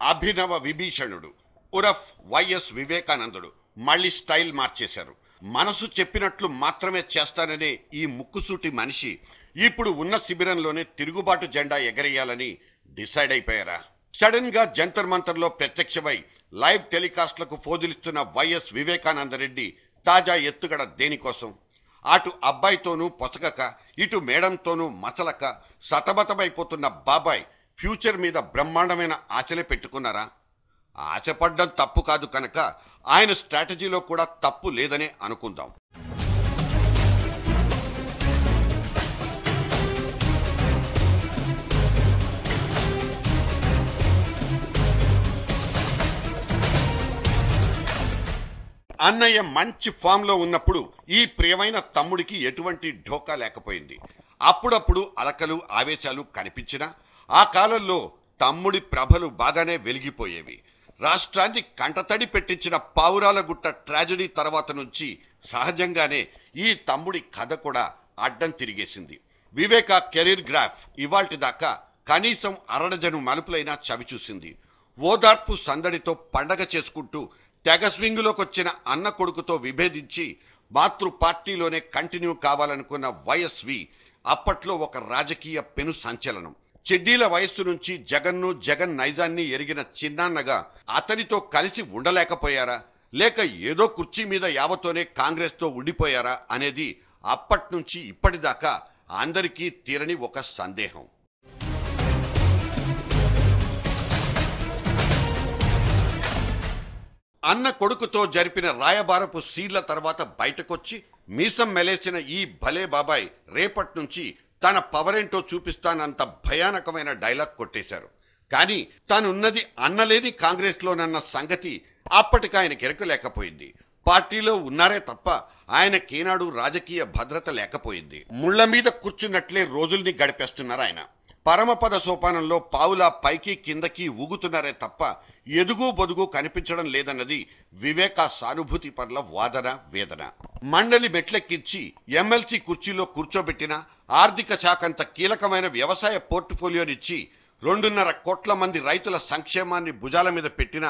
అభినవ విభీషణుడు ఉరఫ్ వైఎస్ వివేకానందుడు మళ్ళీ స్టైల్ మార్చేశారు. మనసు చెప్పినట్లు మాత్రమే చేస్తాననే ఈ ముక్కుసూటి మనిషి ఇప్పుడు ఉన్న శిబిరంలోనే తిరుగుబాటు జెండా ఎగరేయాలని డిసైడ్ అయిపోయారా? సడన్ గా జంతర్ మంతర్లో ప్రత్యక్షమై లైవ్ టెలికాస్ట్లకు ఫోజులిస్తున్న వైఎస్ వివేకానందరెడ్డి తాజా ఎత్తుగడ దేనికోసం? అటు అబ్బాయితోనూ పొసగక ఇటు మేడంతోనూ మసలక సతమతమైపోతున్న బాబాయ్ ఫ్యూచర్ మీద బ్రహ్మాండమైన ఆశలే పెట్టుకున్నారా? ఆశపడ్డం తప్పు కాదు కనుక ఆయన స్ట్రాటజీలో కూడా తప్పు లేదనే అనుకుందాం. అన్నయ్య మంచి ఫామ్ లో ఉన్నప్పుడు ఈ ప్రియమైన తమ్ముడికి ఎటువంటి ఢోకా లేకపోయింది. అప్పుడప్పుడు అలకలు ఆవేశాలు కనిపించినా ఆ కాలంలో తమ్ముడి ప్రభలు బాగానే వెలిగిపోయేవి. రాష్ట్రాన్ని కంటతడి పెట్టించిన పావురాలగుట్ట ట్రాజడీ తర్వాత నుంచి సహజంగానే ఈ తమ్ముడి కథ కూడా అడ్డం తిరిగేసింది. వివేక కెరీర్ గ్రాఫ్ ఇవాల్టి దాకా కనీసం అరడజను మలుపులైనా చవిచూసింది. ఓదార్పు సందడితో పండగ చేసుకుంటూ తెగ స్వింగులోకొచ్చిన అన్న కొడుకుతో విభేదించి మాతృ పార్టీలోనే కంటిన్యూ కావాలనుకున్న వైఎస్వి అప్పట్లో ఒక రాజకీయ పెను సంచలనం. చెడ్డీల వయస్సు నుంచి జగన్ నైజాన్ని ఎరిగిన చిన్నాన్నగా అతనితో కలిసి ఉండలేకపోయారా, లేక ఏదో కుర్చీ మీద యావతోనే కాంగ్రెస్ తో ఉండిపోయారా అనేది అప్పట్నుంచి ఇప్పటిదాకా అందరికీ తీరని ఒక సందేహం. అన్న కొడుకుతో జరిపిన రాయబారపు సీన్ల తర్వాత బయటకొచ్చి మీసం మెలేసిన ఈ భలే బాబాయ్ రేపటి నుంచి తన పవరేంటో చూపిస్తానంత భయానకమైన డైలాగ్ కొట్టేశారు. కానీ తానున్నది అన్నలేని కాంగ్రెస్ లోనన్న సంగతి అప్పటికాయన కెరకలేకపోయింది. పార్టీలో ఉన్నారే తప్ప ఆయనకేనాడు రాజకీయ భద్రత లేకపోయింది. ముళ్ల మీద కూర్చున్నట్లే రోజుల్ని గడిపేస్తున్నారు ఆయన. పరమపద సోపానంలో పావులా పైకి కిందకి ఊగుతున్నారే తప్ప ఎదుగు బొదుగు కనిపించడం లేదన్నది వివేక సానుభూతి పట్ల వాదన వేదన. మండలి మెట్లెక్కించి ఎమ్మెల్సీ కుర్చీలో కూర్చోబెట్టిన, ఆర్థిక శాఖంత కీలకమైన వ్యవసాయ పోర్ట్ఫోలియోనిచ్చి 2.5 కోట్ల మంది రైతుల సంక్షేమాన్ని భుజాల మీద పెట్టిన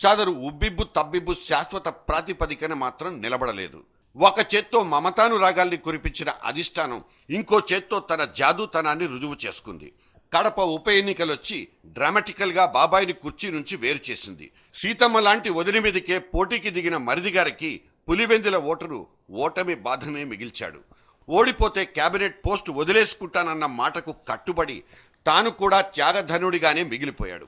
సదరు ఉబ్బిబ్బు తబ్బిబ్బు శాశ్వత ప్రాతిపదికన మాత్రం నిలబడలేదు. ఒక చేత్తో మమతానురాగాల్ని కురిపించిన అధిష్టానం ఇంకో చేత్తో తన జాదూతనాన్ని రుజువు చేసుకుంది. కడప ఉప ఎన్నికలొచ్చి డ్రామాటికల్ గా బాబాయిని కుర్చీ నుంచి వేరు చేసింది. సీతమ్మ లాంటి వదిలి మీదకే పోటీకి దిగిన మరిది గారికి పులివెందుల ఓటరు ఓటమి బాధనే మిగిల్చాడు. ఓడిపోతే కేబినెట్ పోస్టు వదిలేసుకుంటానన్న మాటకు కట్టుబడి తాను కూడా త్యాగధనుడిగానే మిగిలిపోయాడు.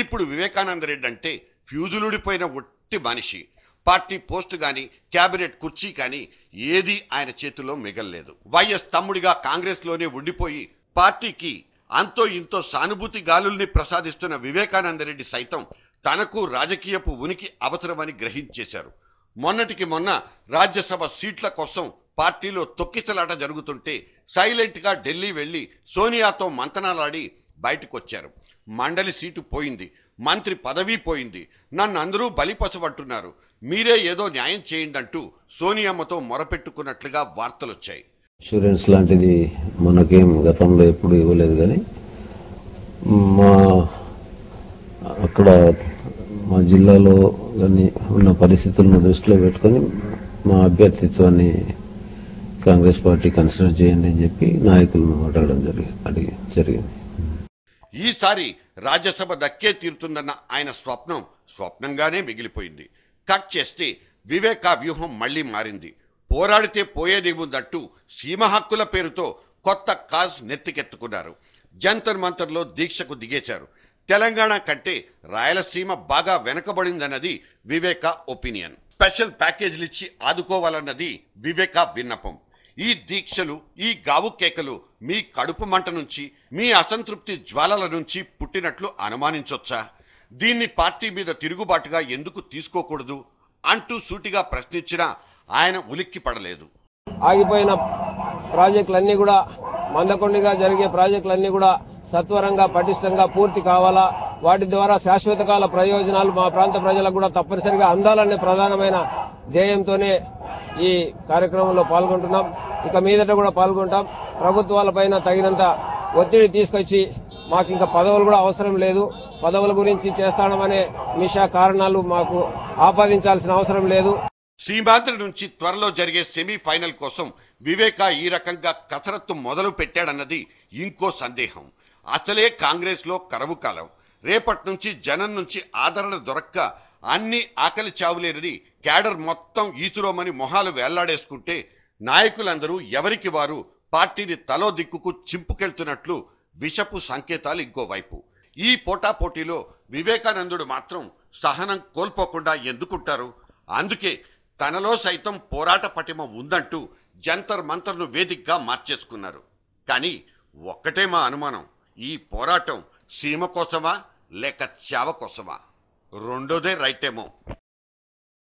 ఇప్పుడు వివేకానందరెడ్డి అంటే ఫ్యూజులుడిపోయిన ఒట్టి మనిషి. పార్టీ పోస్టు గాని కేబినెట్ కుర్చీ కానీ ఏదీ ఆయన చేతిలో మిగల్లేదు. వైఎస్ తమ్ముడిగా కాంగ్రెస్ లోనే ఉండిపోయి పార్టీకి అంతో ఇంతో సానుభూతి గాలుల్ని ప్రసాదిస్తున్న వివేకానందరెడ్డి సైతం తనకు రాజకీయపు ఉనికి అవసరమని గ్రహించేశారు. మొన్నటికి మొన్న రాజ్యసభ సీట్ల కోసం పార్టీలో తొక్కిసలాట జరుగుతుంటే సైలెంట్ గా ఢిల్లీ వెళ్లి సోనియాతో మంతనాలాడి బయటకొచ్చారు. మండలి సీటు పోయింది, మంత్రి పదవి పోయింది, నన్ను అందరూ బలిపశువంటున్నారు, మీరే ఏదో న్యాయం చేయండి అంటూ సోనియమ్మతో మొరపెట్టుకున్నట్లుగా వార్తలొచ్చాయి. ఇన్సూరెన్స్ లాంటిది మనకేం గతంలో ఎప్పుడు ఇవ్వలేదు, కానీ అక్కడ మా జిల్లాలో కానీ ఉన్న పరిస్థితులను దృష్టిలో పెట్టుకొని మా అభ్యర్థిత్వాన్ని కాంగ్రెస్ పార్టీ కన్సిడర్ చేయండి అని చెప్పి నాయకులను అడగడం జరిగింది. ఈసారి రాజ్యసభ దక్కే తీరుతుందన్న ఆయన స్వప్నంగానే మిగిలిపోయింది. కట్ చేస్తే వివేక వ్యూహం మళ్లీ మారింది. పోరాడితే పోయేదేముందంటూ సీమ హక్కుల పేరుతో కొత్త కాజ్ నెత్తికెత్తుకున్నారు. జంతర్ మంతర్లో దీక్షకు దిగేశారు. తెలంగాణ కంటే రాయలసీమ బాగా వెనకబడిందన్నది వివేక ఒపీనియన్. స్పెషల్ ప్యాకేజీలిచ్చి ఆదుకోవాలన్నది వివేక విన్నపం. ఈ దీక్షలు, ఈ గావు కేకలు మీ కడుపు మంట నుంచి, మీ అసంతృప్తి జ్వాలల నుంచి పుట్టినట్లు అనుమానించొచ్చా? దీన్ని పార్టీ మీద తిరుగుబాటుగా ఎందుకు తీసుకోకూడదు అంటూ సూటిగా ప్రశ్నించినా ఆయన ఉలిక్కి పడలేదు. ఆగిపోయిన ప్రాజెక్టులన్నీ కూడా, మందకొండిగా జరిగే ప్రాజెక్టులన్నీ కూడా సత్వరంగా పటిష్టంగా పూర్తి కావాలా, వాటి ద్వారా శాశ్వత కాల ప్రయోజనాలు మా ప్రాంత ప్రజలకు కూడా తప్పనిసరిగా అందాలనే ప్రధానమైన ధ్యేయంతోనే ఈ కార్యక్రమంలో పాల్గొంటున్నాం. ఇక మీదట కూడా పాల్గొంటాం. ప్రభుత్వాలపైన తగినంత ఒత్తిడి తీసుకొచ్చి మాకు ఇంకా పదవులు కూడా అవసరం లేదు, పదవుల గురించి చేస్తామనే మిషా కారణాలు మాకు ఆపాదించాల్సిన అవసరం లేదు. సీమాంధ్ర నుంచి త్వరలో జరిగే సెమీఫైనల్ కోసం వివేక ఈ రకంగా కసరత్తు మొదలు పెట్టాడన్నది ఇంకో సందేహం. అసలే కాంగ్రెస్ లో కరవు కాలం. రేపటి నుంచి జనం నుంచి ఆదరణ దొరక్క అన్ని ఆకలి చావులేరని క్యాడర్ మొత్తం ఈసురోమని మొహాలు వేళ్లాడేసుకుంటే నాయకులందరూ ఎవరికి వారు పార్టీని తలో దిక్కుకు చింపుకెళ్తున్నట్లు విషపు సంకేతాలు ఇంకోవైపు. ఈ పోటాపోటీలో వివేకానందుడు మాత్రం సహనం కోల్పోకుండా ఎందుకుంటారు? అందుకే తనలో సైతం పోరాట పటిమ ఉందంటూ జంతర్ మంతర్ను వేదికగా మార్చేసుకున్నారు. కానీ ఒక్కటే మా అనుమానం, ఈ పోరాటం సీమ కోసమా లేక చావ కోసమా? రెండోదే రైట్ ఏమో.